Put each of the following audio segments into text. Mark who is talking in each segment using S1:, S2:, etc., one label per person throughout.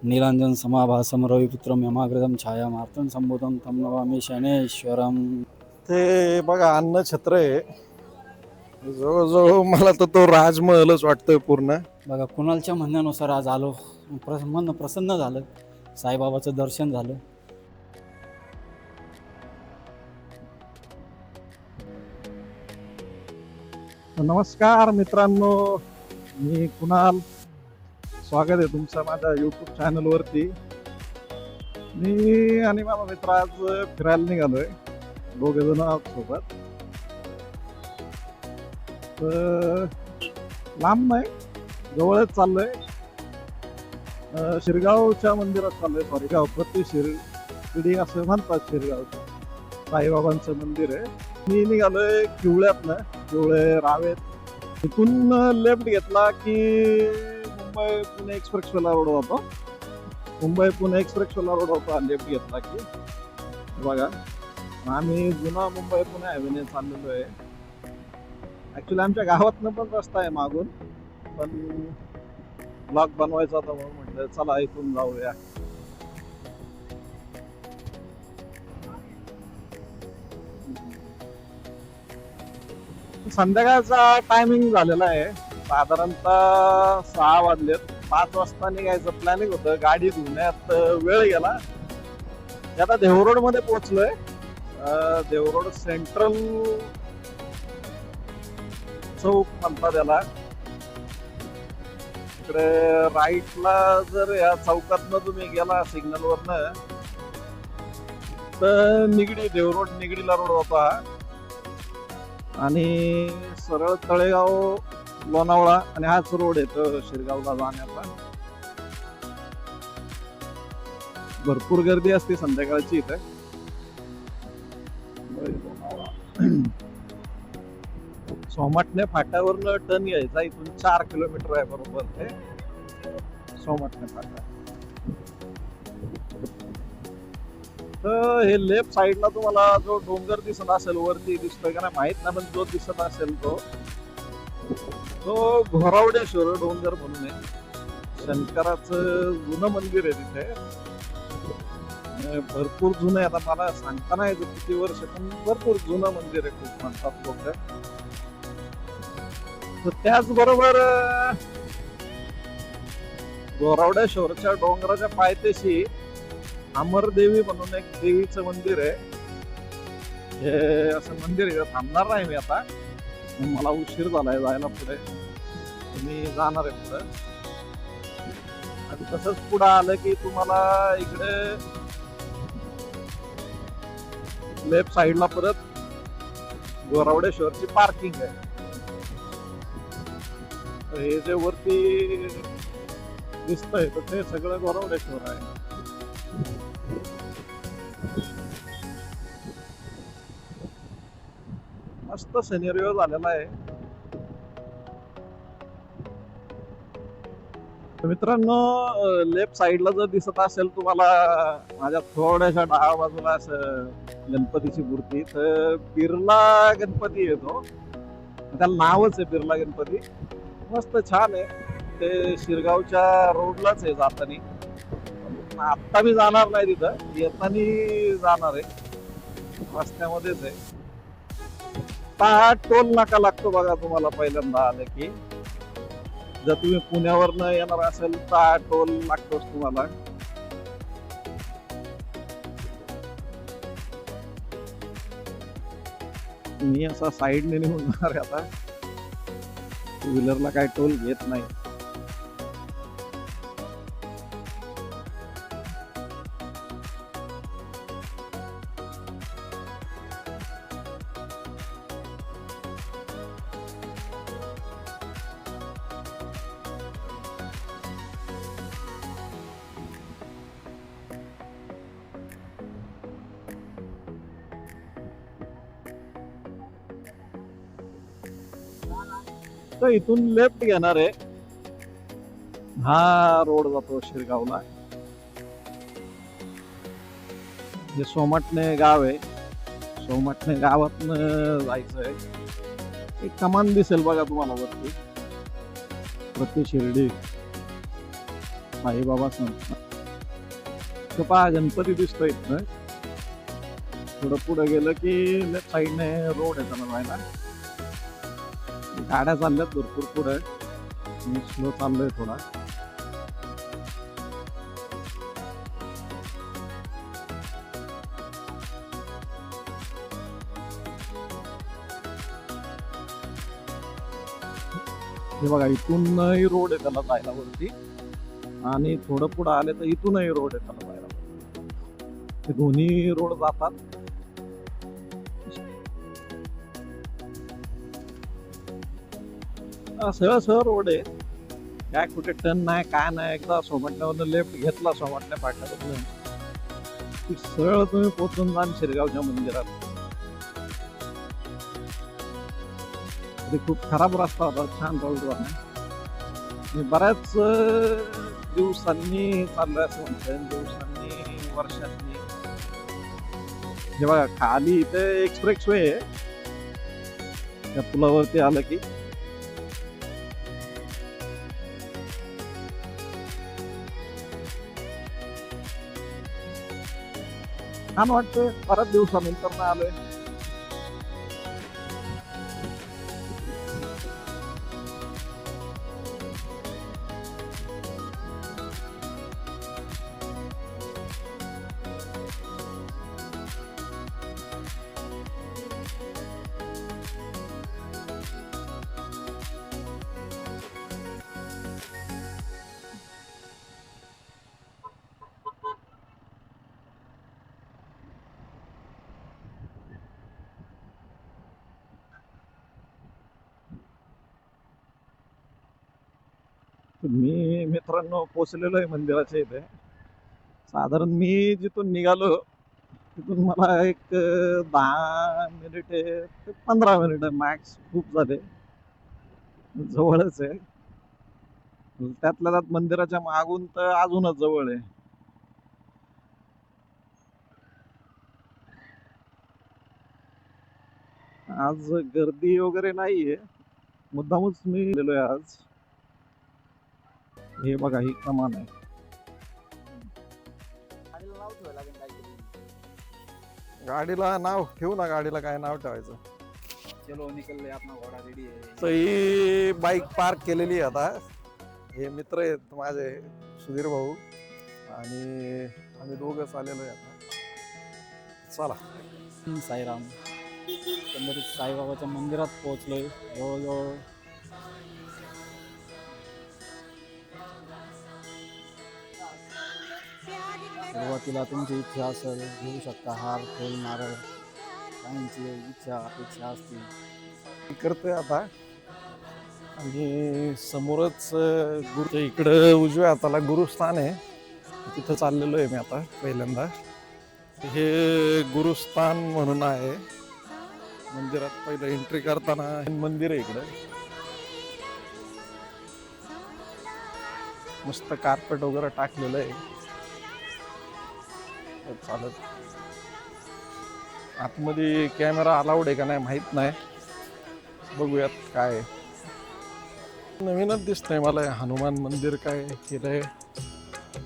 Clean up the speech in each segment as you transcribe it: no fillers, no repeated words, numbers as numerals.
S1: नीलांजन समाभासम रविपुत्रम यमाग्रदम छायामार्तन संबोधन तम नमामि शनैश्वरम.
S2: ते बघा अन्नछत्र आहे. जवळजवळ मला तर तो राजमहलच वाटतोय पूर्ण.
S1: बघा कुणालच्या म्हणण्यानुसार आज आलो, मन प्रसन्न झालं, साईबाबाचं दर्शन झालं.
S2: नमस्कार मित्रांनो, मी कुणाल. स्वागत आहे तुमचं माझ्या यूट्यूब चॅनलवरती. मी आणि माझा मित्र आज फिरायला निघालोय, दोघे जण आहोत सोबत. तर लांब नाही, जवळच चाललोय. शिरगावच्या मंदिरात चाललोय. सॉरी, गावपती शिर्डी असं म्हणतात. शिरगावचं साईबाबांचं मंदिर आहे. मी निघालोय किवळ्यातनं, किवळे रावेत. तिथून लेफ्ट घेतला की मुंबई पुणे एक्सप्रेसवेला रोड होतो. मुंबई पुणे एक्सप्रेसवेला रोड होता. लेफ्ट घेतला की बघा, आम्ही जुना मुंबई पुणे हायवेने चाललेलो आहे. ऍक्च्युली आमच्या गावातनं पण रस्ता आहे मागून, पण ब्लॉग बनवायचा होता म्हणून म्हटलं चला इथून जाऊया. संध्याकाळचा टायमिंग झालेला आहे, साधारणतः 6 वाजलेत. 5 वाजता निघायचं प्लॅनिंग होतं. गाडी धुण्यात वेळ गेला. आता देहरोड मध्ये पोहोचलोय. देहरोड सेंट्रल चौक म्हणतात त्याला. इकडे राईटला जर या चौकातनं तुम्ही गेला सिग्नल वरनं तर निगडी, देवरोड निगडीला रोड होता आणि सरळ तळेगाव लोणावळा आणि हाच रोड येतो शिरगावला जाण्याचा. भरपूर गर्दी असते संध्याकाळची इथे. सोमाटणे फाट्यावरनं टर्न घ्यायचा. इथून 4 किलोमीटर आहे बरोबर ते सोमाटणे फाटा. तर हे लेफ्ट साईडला तुम्हाला जो डोंगर दिसत असेल, वरती दिसतोय का नाही माहित नाही, पण जो दिसत असेल तो घोरावडेश्वर डोंगर म्हणून आहे. शंकराचं जुनं मंदिर आहे तिथे. भरपूर जुनं आहे. आता मला सांगता नाही किती वर्ष, पण भरपूर जुनं मंदिर आहे, खूप म्हणतात लोक. त्याचबरोबर घोरावडेश्वरच्या डोंगराच्या पायथ्याशी अमरदेवी म्हणून एक देवीचं मंदिर आहे. हे असं मंदिर आहे. थांबणार नाही मी आता, मला उशीर झालाय जायला पुढे. मी जाणार आहे पुढे. आणि तसंच पुढे आलं की तुम्हाला इकडे लेफ्ट साईडला परत घोरावडेश्वरची पार्किंग आहे. हे जे वरती दिसतंय तर ते सगळं घोरावडेश्वर आहे. मस्त सिनेरिओ झालेला आहे. मित्रांनो, लेफ्ट साईडला जर दिसत असेल तुम्हाला माझ्या थोड्याशा डाव्या बाजूला असं गणपतीची मूर्ती, तर बिर्ला गणपती येतो. त्याला नावच आहे बिर्ला गणपती. मस्त छान आहे. ते शिरगावच्या रोडलाच आहे जाताना. आत्ता मी जाणार नाही तिथं, येताना जाणार आहे. रस्त्यामध्येच आहे. हा टोल नाका लागतो बघा तुम्हाला पहिल्यांदा आलं की. जर तुम्ही पुण्यावरनं येणार असेल तर हा टोल लागतोच तुम्हाला. मी असा साईडने निघून जाणार आहे आता. टू व्हीलरला काय टोल घेत नाही. तर इथून लेफ्ट घेणार आहे. हा रोड जातो शिरगावला. जे सोमाटणे गाव आहे, सोमाटणे गावातनं जायचंय. एक कमान दिसेल बघा तुम्हाला वरती, प्रति शिर्डी साईबाबा संस्था. तो पहा गणपती दिसतोय इथं. थोडं पुढे गेलं की लेफ्ट साईडने रोड आहे त्याला जायला. गाड्या चालल्यात भरपूर पुढे. मी स्लो चाललोय थोडा. हे बघा इथूनही रोड आहे त्याला जायला वरती आणि थोडं पुढं आले तर इथूनही रोड आहे त्याला जायला. हे दोन्ही रोड जातात. सरळ सरळ रोड आहे. काय कुठे टर्न नाही काय नाही. एकदा सोमटण्यावरनं लेफ्ट घेतला सोमटण्या फाट्यावरनं की सरळ तुम्ही पोहोचून जाल शिरगावच्या मंदिरात. ते खूप खराब रस्ता होता. छान रोड आहे. बऱ्याच दिवसांनी चाललोय असं म्हणतोय. दिवसांनी वर्षांनी. हे बघा खाली इथे एक्सप्रेस वे आहे. त्या पुलावरती आलं की छान वाटतं. बऱ्याच दिवसानंतर ना आलोय. मी मित्रांनो पोचलेलो आहे मंदिराच्या इथे. साधारण मी जिथून निघालो तिथून मला एक 10 मिनिट ते 15 मिनिट मॅक्स खूप झाले. जवळच आहे. त्यातल्या त्यात मंदिराच्या मागून तर अजूनच जवळ आहे. आज गर्दी वगैरे नाहीये. मुद्दामच मी गेलोय आज. हे बघा ही कमान आहे. गाडीला नाव ठेवू ना. गाडीला काय नाव ठेवायचं.
S1: चलो निकलले आपला घोडा रेडी आहे.
S2: तर ही बाईक पार्क केलेली आहे आता. हे मित्र आहेत माझे सुधीर भाऊ आणि आम्ही दोघंच आलेलो आहे आता. चला.
S1: साईराम. एकंदरीत साईबाबाच्या मंदिरात पोहोचलोय. जवळजवळ सुरुवातीला तुमची इच्छा असेल घेऊ शकता. हार फूल नारळ काहींची इच्छा अपेक्षा असतील
S2: करतोय आता. आणि समोरच गुरु इकडं उजव्या हाताला गुरुस्थान आहे. तिथं चाललेलो आहे मी आता पहिल्यांदा. हे गुरुस्थान म्हणून आहे. मंदिरात पहिलं एंट्री करताना मंदिर आहे इकडं. मस्त कार्पेट वगैरे टाकलेलं आहे. चालत आतमध्ये कॅमेरा अलाउड आहे का नाही माहित नाही. बघूयात काय. नवीनच दिसतंय मला हे हनुमान मंदिर काय केलंय.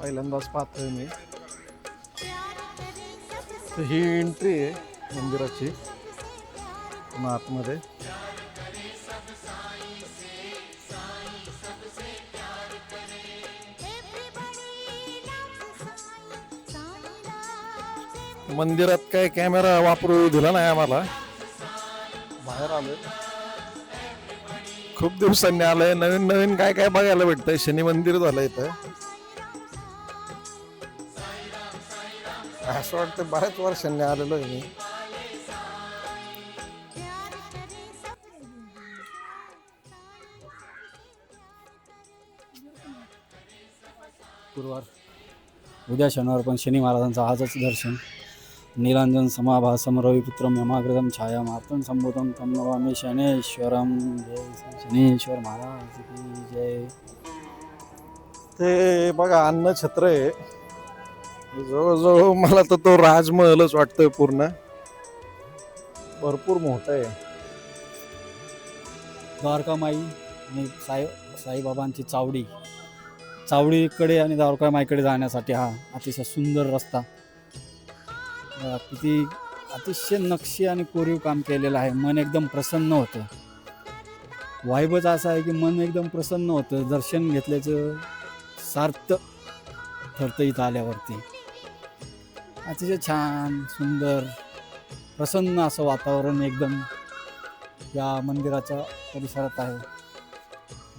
S2: पहिल्यांदाच पाहतोय मी. तर ही एंट्री आहे मंदिराची आतमध्ये. मंदिरात काय कॅमेरा वापरू दिला नाही आम्हाला. बाहेर आलोय. खूप दिवसांनी आलंय. नवीन नवीन काय काय बघायला भेटतंय. शनी मंदिर झालं इथं. असं वाटतं बऱ्याच वर्षांनी आलेलो आहे मी.
S1: गुरुवार उद्या शनिवार पण शनी महाराजांचं आजच दर्शन. नीलांजन समाभासम रविपुत्रम यमाग्रदम छाया मार्तन संभूतम तम नमामि शनेश्वरम. जय शनेश्वर महाराज की जय.
S2: ते बघा अन्नछत्र आहे. जवळजवळ मला तर तो राजमहलच वाटतोय पूर्ण. भरपूर मोठं आहे.
S1: द्वारकामाई आणि साईबाबांची चावडी चावडीकडे आणि द्वारकामाईकडे जाण्यासाठी हा अतिशय सुंदर रस्ता. किती अतिशय नक्षी आणि कोरीव काम केलेलं आहे. मन एकदम प्रसन्न होतं. वाईबच असं आहे की मन एकदम प्रसन्न होतं. दर्शन घेतल्याचं सार्थ ठरतं इथं आल्यावरती. अतिशय छान सुंदर प्रसन्न असं वातावरण एकदम या मंदिराच्या परिसरात आहे.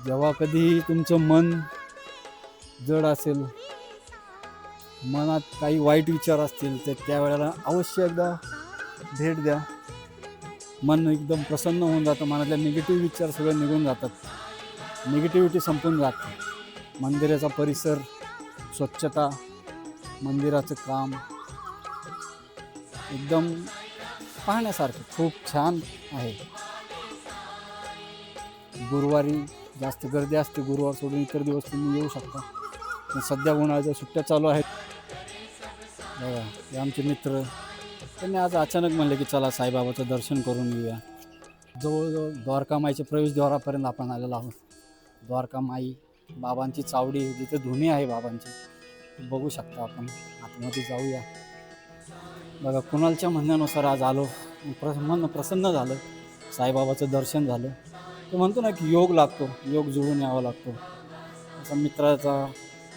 S1: जेव्हा कधी तुमचं मन जड असेल, मनात काही वाईट विचार असतील, तर त्यावेळेला अवश्य एकदा भेट द्या. मन एकदम प्रसन्न होऊन जातं. मनातल्या निगेटिव्ह विचार सगळे निघून जातात. निगेटिव्हिटी संपून जाते. मंदिराचा परिसर, स्वच्छता, मंदिराचं काम एकदम पाहण्यासारखं खूप छान आहे. गुरुवारी जास्त गर्दी असते. गुरुवार सोडून इतर दिवस तुम्ही येऊ शकता. पण सध्या उन्हाळ्याच्या सुट्ट्या चालू आहेत. बघा हे आमचे मित्र, त्यांनी आज अचानक म्हणले की चला साईबाबाचं दर्शन करून येऊया. जवळजवळ द्वारकामाईच्या प्रवेशद्वारापर्यंत आपण आलेलो आहोत. द्वारकामाई बाबांची चावडी, जिथे धुणी आहे बाबांची, बघू शकता आपण. आतमध्ये जाऊया. बघा कुणालच्या म्हणण्यानुसार आज आलो, मन प्रसन्न झालं, साईबाबाचं दर्शन झालं. तो म्हणतो ना की योग लागतो, योग जुळून यावा लागतो. असा मित्राचा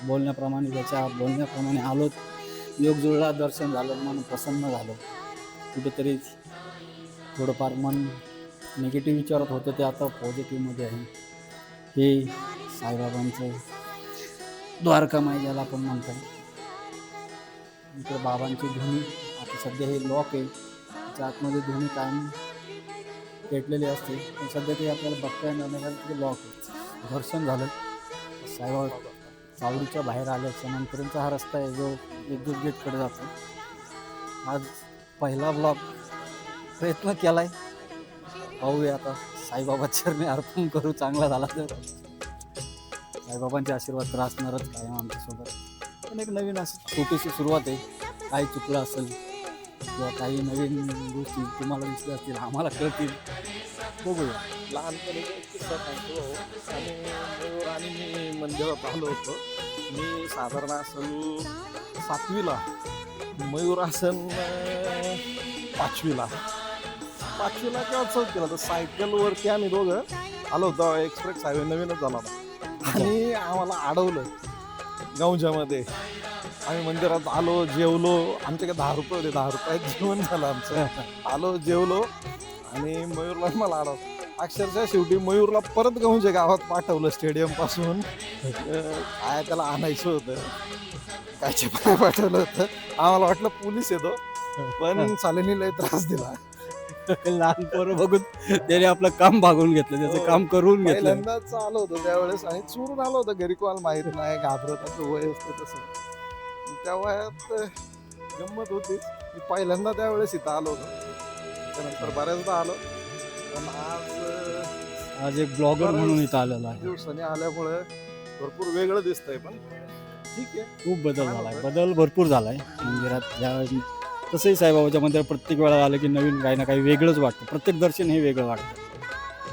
S1: बोलण्याप्रमाणे, त्याच्या बोलण्याप्रमाणे आलो. योग जुळला, दर्शन झालं, मन प्रसन्न झालं. कुठेतरी थोडंफार मन निगेटिव्ह विचारात होतं ते आता पॉझिटिव्हमध्ये आहे. हे साईबाबांचं द्वारकामाई ज्याला आपण म्हणतो. इकडे बाबांची धुणी, आता सध्या हे लॉक आहे, त्याच्या आतमध्ये धुणी कायम पेटलेली असते, पण सध्या ते आपल्याला बघता येणार नाही कारण तिथे लॉक आहे. दर्शन झालं. साईबाबा चावडीच्या बाहेर आल्याच्या नंतरचा हा रस्ता आहे जो विद्युत गेटकडे जातो. आज पहिला ब्लॉग प्रयत्न केला आहे, पाहूया आता. साईबाबा चरणी अर्पण करू, चांगला झाला तर. साईबाबांचे आशीर्वाद तर असणारच कायम आमच्यासोबत. पण एक नवीन असं छोटीशी सुरुवात आहे. काही चुकलं असेल किंवा काही नवीन गोष्टी तुम्हाला दिसल्या असतील, आम्हाला कळतील, बघूया.
S2: लहानपणी किस्सा सांगतो. आणि मी मंदिरात आलो होतो. मी साधारण असेल 7वीला, मयूर असेल 5वीला किंवा 4थीला. तर सायकलवरती आम्ही दोघं आलो होतो. एक्सप्रेस हायवे नवीनच झाला होता आणि आम्हाला अडवलं गौंजामध्ये. आम्ही मंदिरात आलो, जेवलो. आमच्याकडे 10 रुपये होते, 10 रुपयात जेवण झालं आमचं. आलो, जेवलो आणि मयूरला मला अडवलं. अक्षरशः शेवटी मयूरला परत गौंजे गावात पाठवलं स्टेडियम पासून. काय त्याला आणायचं होतं, कायच्या पाय पाठवलं होतं. आम्हाला वाटलं पोलीस येतो, पण चालेनी लय त्रास दिला.
S1: लहान पोरं बघून त्याने आपलं काम भागवून घेतलं, त्याचं काम करून घेतलं.
S2: पहिल्यांदाच आलो होतो त्यावेळेस आणि चुरून आलो होतो घरी. कोणाला माहित नाही, घाबरत असं वय असतं तसं. त्या वयात गंमत होती. मी पहिल्यांदा त्यावेळेस इथं आलो होतो, त्यानंतर बऱ्याचदा आलो. पण
S1: आज एक ब्लॉगर म्हणून इथं आलेला आहे.
S2: दिवसांनी आल्यामुळे भरपूर वेगळं दिसतंय, पण ठीक आहे.
S1: खूप बदल झाला आहे, बदल भरपूर झाला आहे मंदिरात. ज्या तसंही साईबाबाच्या मंदिरात प्रत्येक वेळा आलं की नवीन काही ना काही वेगळंच वाटतं. प्रत्येक दर्शन हे वेगळं वाटतं.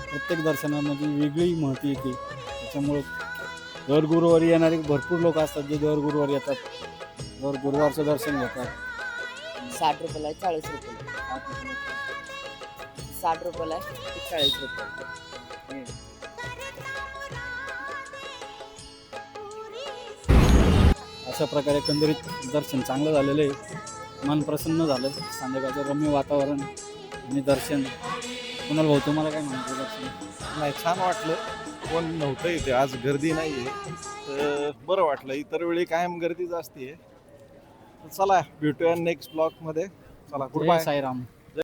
S1: प्रत्येक दर्शनामध्ये वेगळी महती येते. त्याच्यामुळं दर गुरुवारी येणारे भरपूर लोक असतात जे दर गुरुवारी येतात, दर गुरुवारचं दर्शन घेतात.
S3: 60 रुपयाला आहे, 40 रुपयाला. 60 रुपयाला आहे, 40 रुपये.
S1: अशा प्रकारे एकंदरीत दर्शन चांगलं झालेलं आहे. मन प्रसन्न झालं. संध्याकाळचं रम्य वातावरण आणि दर्शन. कुणाल भाऊ तुम्हाला काय म्हणायचं दर्शन?
S2: नाही, छान वाटलं. कोण नव्हतं इथे, आज गर्दी नाही आहे, तर बरं वाटलं. इतर वेळी कायम गर्दीच असते. चला भेटूया नेक्स्ट ब्लॉगमध्ये. चला, गुड
S1: जय
S2: बाय.
S1: साईराम.